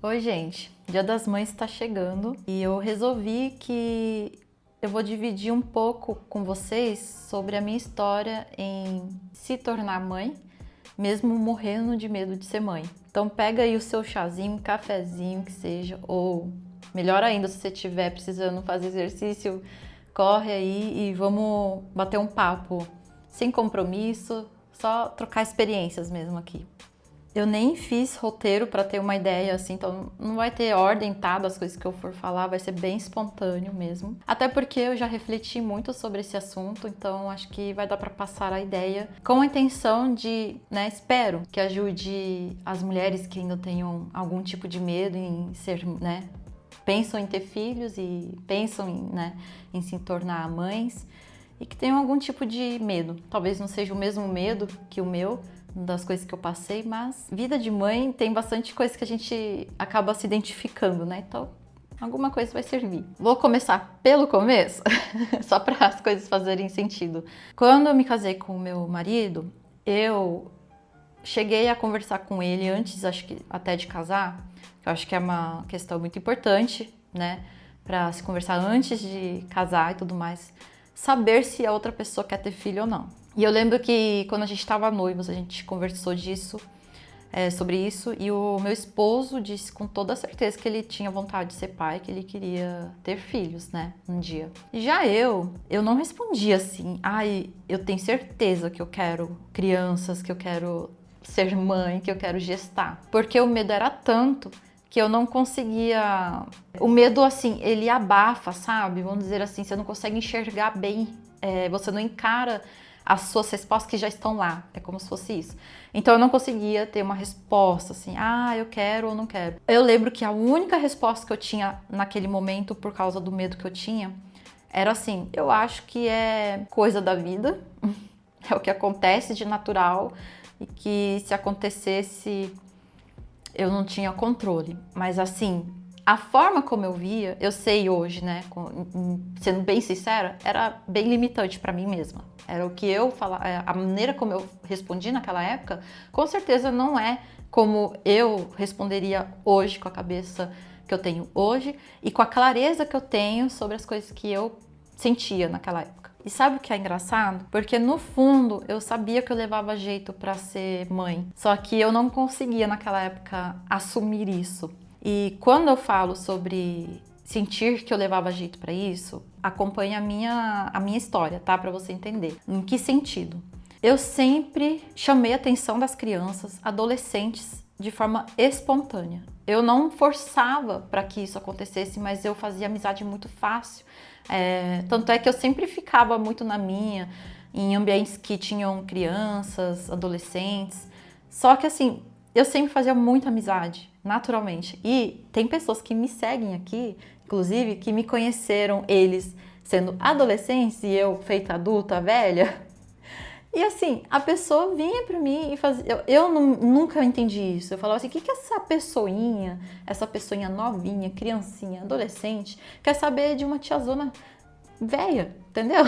Oi, gente. Dia das Mães está chegando e eu resolvi que eu vou dividir um pouco com vocês sobre a minha história em se tornar mãe, mesmo morrendo de medo de ser mãe. Então pega aí o seu chazinho, um cafezinho que seja, ou melhor ainda, se você estiver precisando fazer exercício, corre aí e vamos bater um papo sem compromisso, só trocar experiências mesmo aqui. Eu nem fiz roteiro para ter uma ideia assim, então não vai ter ordem, tá, das coisas que eu for falar, vai ser bem espontâneo mesmo. Até porque eu já refleti muito sobre esse assunto, então acho que vai dar para passar a ideia com a intenção de, né, espero que ajude as mulheres que ainda tenham algum tipo de medo em ser, né, pensam em ter filhos e pensam em, né, em se tornar mães e que tenham algum tipo de medo. Talvez não seja o mesmo medo que o meu, das coisas que eu passei, mas vida de mãe tem bastante coisa que a gente acaba se identificando, né? Então, alguma coisa vai servir. Vou começar pelo começo, só para as coisas fazerem sentido. Quando eu me casei com o meu marido, eu cheguei a conversar com ele antes, acho que até de casar. Eu acho que é uma questão muito importante, né? Para se conversar antes de casar e tudo mais. Saber se a outra pessoa quer ter filho ou não. E eu lembro que quando a gente estava noivos, a gente conversou sobre isso, e o meu esposo disse com toda certeza que ele tinha vontade de ser pai, que ele queria ter filhos, né, um dia. E já eu não respondi assim, ai, eu tenho certeza que eu quero crianças, que eu quero ser mãe, que eu quero gestar. Porque o medo era tanto que eu não conseguia... O medo, assim, ele abafa, sabe? Vamos dizer assim, você não consegue enxergar bem, você não encara as suas respostas que já estão lá. É como se fosse isso. Então eu não conseguia ter uma resposta assim, ah, eu quero ou não quero. Eu lembro que a única resposta que eu tinha naquele momento, por causa do medo que eu tinha, era assim, eu acho que é coisa da vida, é o que acontece de natural e que se acontecesse eu não tinha controle. Mas assim, a forma como eu via, eu sei hoje, né, sendo bem sincera, era bem limitante para mim mesma. Era o que eu falava, a maneira como eu respondi naquela época, com certeza não é como eu responderia hoje, com a cabeça que eu tenho hoje e com a clareza que eu tenho sobre as coisas que eu sentia naquela época. E sabe o que é engraçado? Porque no fundo eu sabia que eu levava jeito para ser mãe, só que eu não conseguia naquela época assumir isso. E quando eu falo sobre sentir que eu levava jeito para isso, acompanha a minha história, tá? Para você entender. Em que sentido? Eu sempre chamei a atenção das crianças, adolescentes, de forma espontânea. Eu não forçava para que isso acontecesse, mas eu fazia amizade muito fácil. Tanto é que eu sempre ficava muito na minha, em ambientes que tinham crianças, adolescentes. Só que assim, eu sempre fazia muita amizade, naturalmente. E tem pessoas que me seguem aqui, inclusive, que me conheceram, eles sendo adolescentes e eu feita adulta, velha. E assim, a pessoa vinha pra mim e fazia... nunca entendi isso. Eu falava assim, o que essa pessoinha novinha, criancinha, adolescente, quer saber de uma tiazona velha, entendeu?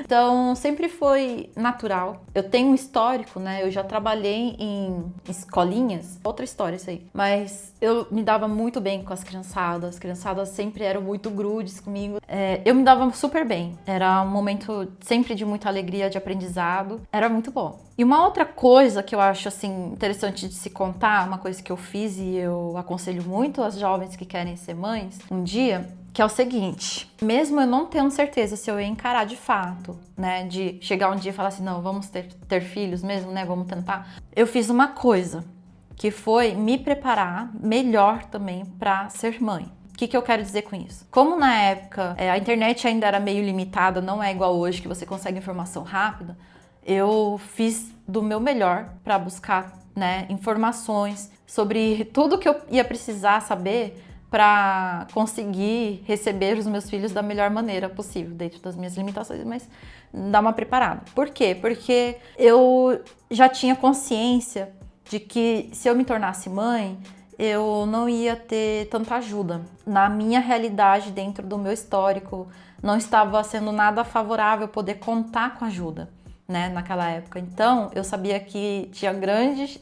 Então, sempre foi natural. Eu tenho um histórico, né? Eu já trabalhei em escolinhas, outra história isso aí. Mas eu me dava muito bem com as criançadas sempre eram muito grudes comigo. Eu me dava super bem. Era um momento sempre de muita alegria, de aprendizado. Era muito bom. E uma outra coisa que eu acho, assim, interessante de se contar, uma coisa que eu fiz e eu aconselho muito as jovens que querem ser mães, um dia... que é o seguinte, mesmo eu não tendo certeza se eu ia encarar de fato, né, de chegar um dia e falar assim, não, vamos ter filhos mesmo, né, vamos tentar. Eu fiz uma coisa, que foi me preparar melhor também para ser mãe. O que eu quero dizer com isso? Como na época a internet ainda era meio limitada, não é igual hoje que você consegue informação rápida, eu fiz do meu melhor para buscar, né, informações sobre tudo que eu ia precisar saber para conseguir receber os meus filhos da melhor maneira possível, dentro das minhas limitações, mas dar uma preparada. Por quê? Porque eu já tinha consciência de que se eu me tornasse mãe, eu não ia ter tanta ajuda. Na minha realidade, dentro do meu histórico, não estava sendo nada favorável poder contar com ajuda. né, naquela época. Então, eu sabia que tinha grandes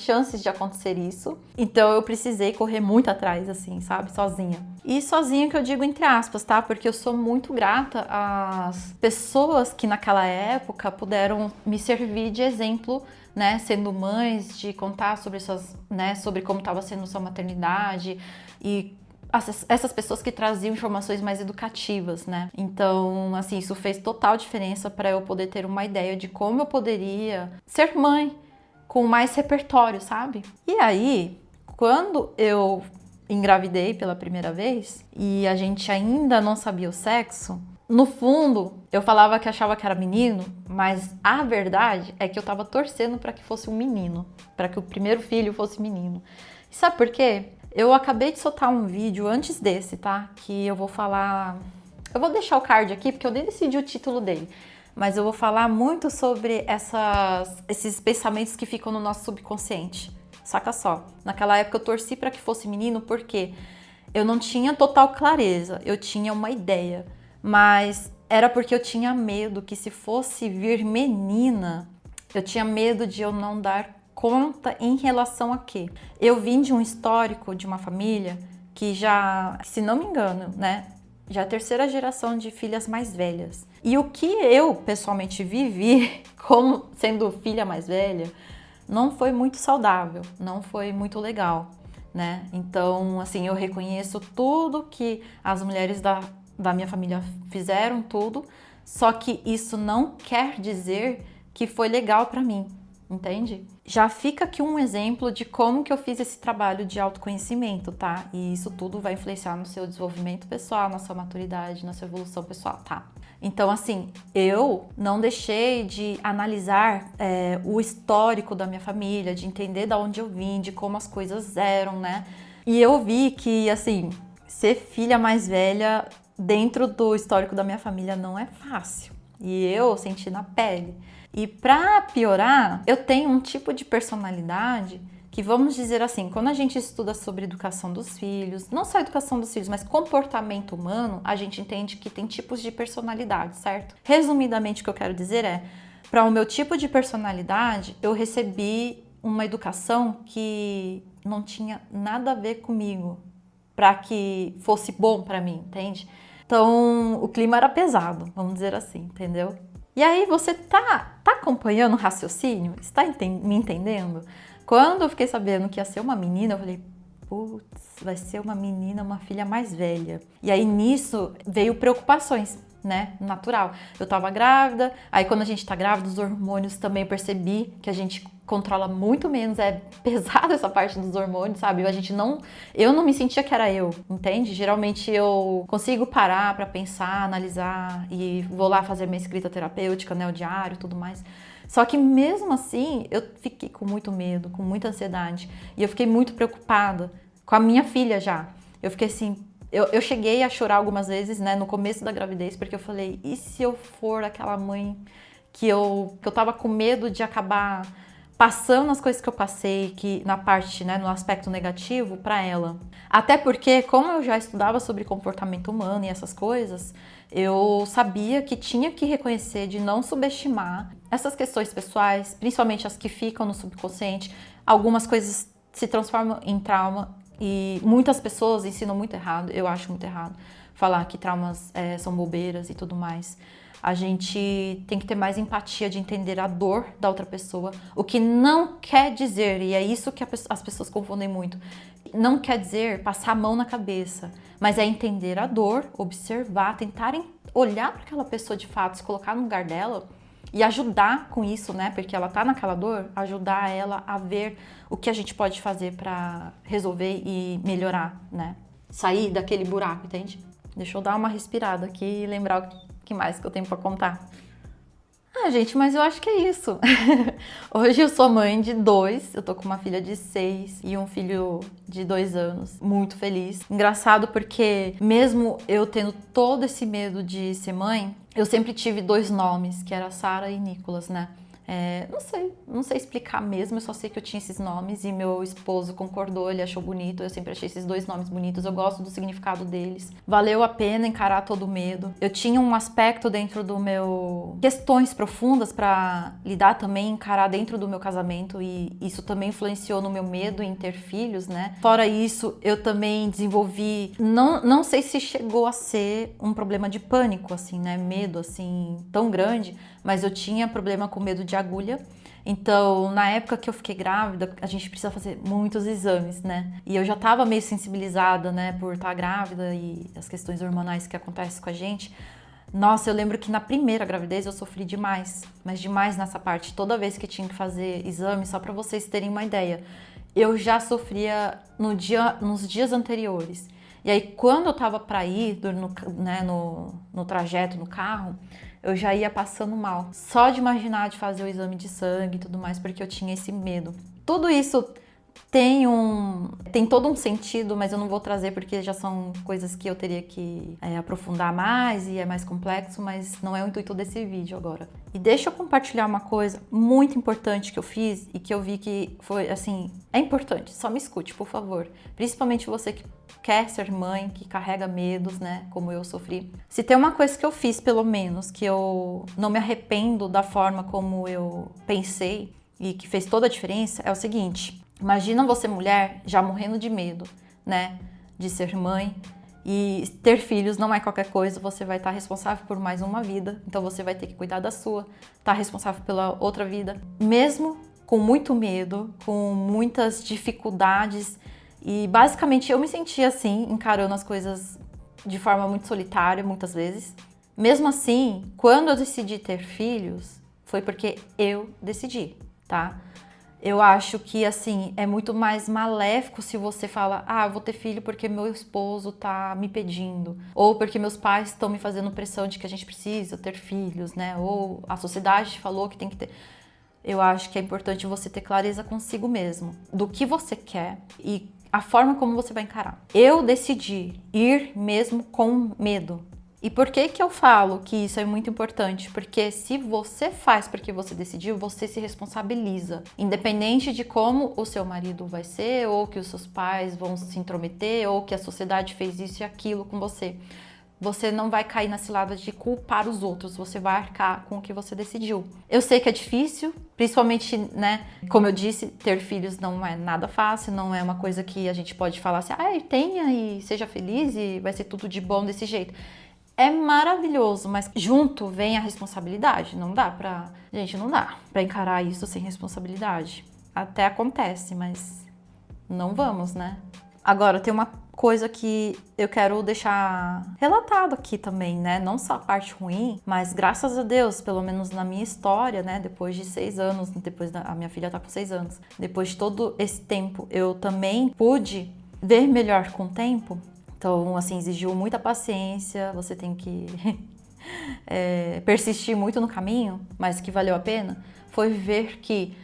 chances de acontecer isso. Então, eu precisei correr muito atrás, assim, sabe? Sozinha. E sozinha que eu digo entre aspas, tá? Porque eu sou muito grata às pessoas que naquela época puderam me servir de exemplo, né? Sendo mães, de contar sobre suas, né? Sobre como estava sendo sua maternidade e essas pessoas que traziam informações mais educativas, né? Então, assim, isso fez total diferença para eu poder ter uma ideia de como eu poderia ser mãe com mais repertório, sabe? E aí, quando eu engravidei pela primeira vez e a gente ainda não sabia o sexo, no fundo, eu falava que achava que era menino, mas a verdade é que eu tava torcendo para que fosse um menino, para que o primeiro filho fosse menino. E sabe por quê? Eu acabei de soltar um vídeo antes desse, tá? Que eu vou falar... Eu vou deixar o card aqui, porque eu nem decidi o título dele. Mas eu vou falar muito sobre esses pensamentos que ficam no nosso subconsciente. Saca só. Naquela época eu torci para que fosse menino, porque eu não tinha total clareza. Eu tinha uma ideia. Mas era porque eu tinha medo que se fosse vir menina, eu tinha medo de eu não dar conta em relação a quê? Eu vim de um histórico de uma família que já, se não me engano, né, já é a terceira geração de filhas mais velhas. E o que eu pessoalmente vivi como sendo filha mais velha não foi muito saudável, não foi muito legal, né? Então, assim, eu reconheço tudo que as mulheres da minha família fizeram, tudo, só que isso não quer dizer que foi legal pra mim. Entende? Já fica aqui um exemplo de como que eu fiz esse trabalho de autoconhecimento, tá? E isso tudo vai influenciar no seu desenvolvimento pessoal, na sua maturidade, na sua evolução pessoal, tá? Então, assim, eu não deixei de analisar o histórico da minha família, de entender de onde eu vim, de como as coisas eram, né? E eu vi que, assim, ser filha mais velha dentro do histórico da minha família não é fácil. E eu senti na pele. E para piorar, eu tenho um tipo de personalidade que, vamos dizer assim, quando a gente estuda sobre educação dos filhos, não só educação dos filhos, mas comportamento humano, a gente entende que tem tipos de personalidade, certo? Resumidamente, o que eu quero dizer é, para o meu tipo de personalidade, eu recebi uma educação que não tinha nada a ver comigo, para que fosse bom para mim, entende? Então, o clima era pesado, vamos dizer assim, entendeu? E aí você tá acompanhando o raciocínio? Está me entendendo? Quando eu fiquei sabendo que ia ser uma menina, eu falei, putz, vai ser uma menina, uma filha mais velha. E aí nisso veio preocupações, né? Natural. Eu tava grávida, aí quando a gente tá grávida, os hormônios também eu percebi que a gente controla muito menos, é pesada essa parte dos hormônios, sabe? Eu não me sentia que era eu, entende? Geralmente eu consigo parar pra pensar, analisar e vou lá fazer minha escrita terapêutica, né, o diário, tudo mais. Só que mesmo assim, eu fiquei com muito medo, com muita ansiedade e eu fiquei muito preocupada com a minha filha já. Eu fiquei assim, eu cheguei a chorar algumas vezes, né, no começo da gravidez, porque eu falei, e se eu for aquela mãe que eu tava com medo de acabar passando as coisas que eu passei, que na parte, né, no aspecto negativo para ela. Até porque, como eu já estudava sobre comportamento humano e essas coisas, eu sabia que tinha que reconhecer de não subestimar essas questões pessoais, principalmente as que ficam no subconsciente. Algumas coisas se transformam em trauma e muitas pessoas ensinam muito errado, eu acho muito errado, falar que traumas são bobeiras e tudo mais. A gente tem que ter mais empatia de entender a dor da outra pessoa, o que não quer dizer, e é isso que as pessoas confundem muito, não quer dizer passar a mão na cabeça, mas é entender a dor, observar, tentar olhar para aquela pessoa de fato, se colocar no lugar dela e ajudar com isso, né? Porque ela tá naquela dor, ajudar ela a ver o que a gente pode fazer para resolver e melhorar, né? Sair daquele buraco, entende? Deixa eu dar uma respirada aqui e lembrar o que mais que eu tenho pra contar. Ah, gente, mas eu acho que é isso. Hoje eu sou mãe de 2, eu tô com uma filha de 6 e um filho de 2 anos. Muito feliz. Engraçado porque mesmo eu tendo todo esse medo de ser mãe, eu sempre tive 2 nomes, que era Sara e Nicolas, né? Não sei explicar mesmo, eu só sei que eu tinha esses nomes e meu esposo concordou, ele achou bonito, eu sempre achei esses 2 nomes bonitos, eu gosto do significado deles. Valeu a pena encarar todo o medo. Eu tinha um aspecto dentro do meu... questões profundas pra lidar também, encarar dentro do meu casamento e isso também influenciou no meu medo em ter filhos, né? Fora isso, eu também desenvolvi... Não sei se chegou a ser um problema de pânico, assim, né? Medo, assim, tão grande, mas eu tinha problema com medo de agulha. Então, na época que eu fiquei grávida, a gente precisa fazer muitos exames, né? E eu já tava meio sensibilizada, né, por estar grávida e as questões hormonais que acontecem com a gente. Nossa, eu lembro que na primeira gravidez eu sofri demais, mas demais nessa parte. Toda vez que tinha que fazer exame, só pra vocês terem uma ideia, eu já sofria nos dias anteriores. E aí, quando eu tava pra ir no trajeto, no carro, eu já ia passando mal. Só de imaginar de fazer o exame de sangue e tudo mais, porque eu tinha esse medo. Tudo isso tem todo um sentido, mas eu não vou trazer porque já são coisas que eu teria que aprofundar mais e é mais complexo, mas não é o intuito desse vídeo agora. E deixa eu compartilhar uma coisa muito importante que eu fiz e que eu vi que foi, assim, é importante, só me escute, por favor. Principalmente você que quer ser mãe, que carrega medos, né, como eu sofri. Se tem uma coisa que eu fiz, pelo menos, que eu não me arrependo da forma como eu pensei e que fez toda a diferença, é o seguinte: imagina você, mulher, já morrendo de medo, né, de ser mãe e ter filhos não é qualquer coisa, você vai estar responsável por mais uma vida, então você vai ter que cuidar da sua, estar responsável pela outra vida, mesmo com muito medo, com muitas dificuldades. E basicamente eu me sentia assim, encarando as coisas de forma muito solitária, muitas vezes. Mesmo assim, quando eu decidi ter filhos, foi porque eu decidi, tá? Eu acho que, assim, é muito mais maléfico se você fala: ah, vou ter filho porque meu esposo tá me pedindo, ou porque meus pais estão me fazendo pressão de que a gente precisa ter filhos, né? Ou a sociedade falou que tem que ter. Eu acho que é importante você ter clareza consigo mesmo, do que você quer e a forma como você vai encarar. Eu decidi ir mesmo com medo. E por que que eu falo que isso é muito importante? Porque se você faz porque você decidiu, você se responsabiliza. Independente de como o seu marido vai ser, ou que os seus pais vão se intrometer, ou que a sociedade fez isso e aquilo com você. Você não vai cair na cilada de culpar os outros, você vai arcar com o que você decidiu. Eu sei que é difícil, principalmente, né, como eu disse, ter filhos não é nada fácil, não é uma coisa que a gente pode falar assim: ah, tenha e seja feliz e vai ser tudo de bom desse jeito. É maravilhoso, mas junto vem a responsabilidade. Não dá pra encarar isso sem responsabilidade. Até acontece, mas não vamos, né? Agora, tem uma coisa que eu quero deixar relatado aqui também, né? Não só a parte ruim, mas graças a Deus, pelo menos na minha história, né? Depois de 6 anos, a minha filha tá com 6 anos. Depois de todo esse tempo, eu também pude ver melhor com o tempo. Então, assim, exigiu muita paciência, você tem que persistir muito no caminho, mas que valeu a pena, foi ver que,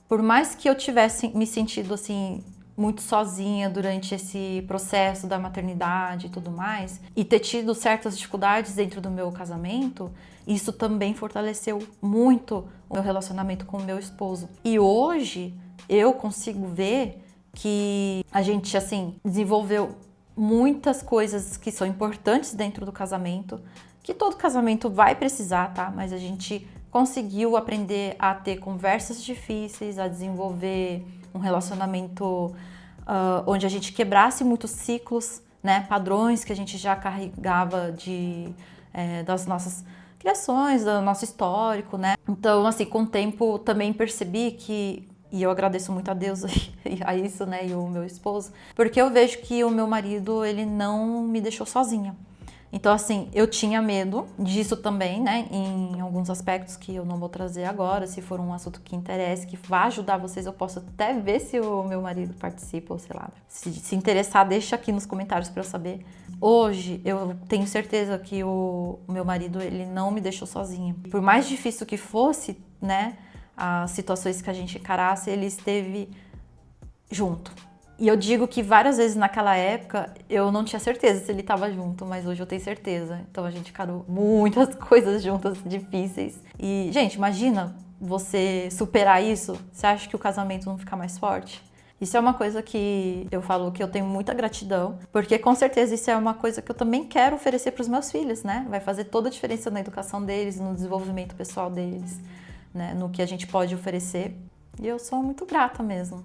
por mais que eu tivesse me sentido, assim, muito sozinha durante esse processo da maternidade e tudo mais, e ter tido certas dificuldades dentro do meu casamento, isso também fortaleceu muito o meu relacionamento com o meu esposo. E hoje, eu consigo ver que a gente, assim, desenvolveu muitas coisas que são importantes dentro do casamento, que todo casamento vai precisar, tá? Mas a gente conseguiu aprender a ter conversas difíceis, a desenvolver um relacionamento onde a gente quebrasse muitos ciclos, né? Padrões que a gente já carregava das nossas criações, do nosso histórico, né? Então, assim, com o tempo também percebi que, e eu agradeço muito a Deus a isso, né, e o meu esposo, porque eu vejo que o meu marido, ele não me deixou sozinha. Então, assim, eu tinha medo disso também, né, em alguns aspectos que eu não vou trazer agora. Se for um assunto que interesse, que vai ajudar vocês, eu posso até ver se o meu marido participa, ou sei lá. Se interessar, deixa aqui nos comentários para eu saber. Hoje, eu tenho certeza que o meu marido, ele não me deixou sozinha. Por mais difícil que fosse, né, as situações que a gente encarasse, ele esteve junto. E eu digo que várias vezes naquela época eu não tinha certeza se ele estava junto, mas hoje eu tenho certeza. Então a gente encarou muitas coisas juntas difíceis. E, gente, imagina você superar isso, você acha que o casamento não fica mais forte? Isso é uma coisa que eu falo que eu tenho muita gratidão, porque com certeza isso é uma coisa que eu também quero oferecer para os meus filhos, né? Vai fazer toda a diferença na educação deles, no desenvolvimento pessoal deles, né? No que a gente pode oferecer. E eu sou muito grata mesmo.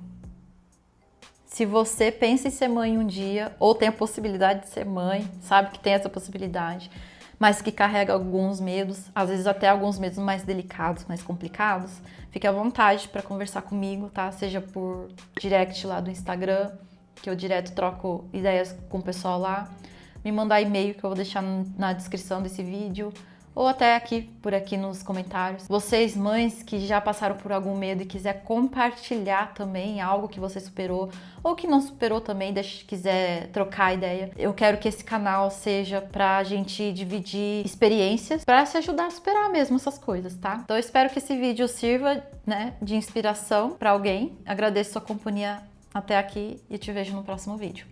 Se você pensa em ser mãe um dia, ou tem a possibilidade de ser mãe, sabe que tem essa possibilidade, mas que carrega alguns medos, às vezes até alguns medos mais delicados, mais complicados, fique à vontade para conversar comigo, tá? Seja por direct lá do Instagram, que eu direto troco ideias com o pessoal lá, me mandar e-mail que eu vou deixar na descrição desse vídeo, ou até por aqui nos comentários. Vocês, mães que já passaram por algum medo e quiser compartilhar também algo que você superou, ou que não superou também, quiser trocar ideia. Eu quero que esse canal seja pra gente dividir experiências, pra se ajudar a superar mesmo essas coisas, tá? Então eu espero que esse vídeo sirva, né, de inspiração pra alguém. Agradeço sua companhia até aqui e te vejo no próximo vídeo.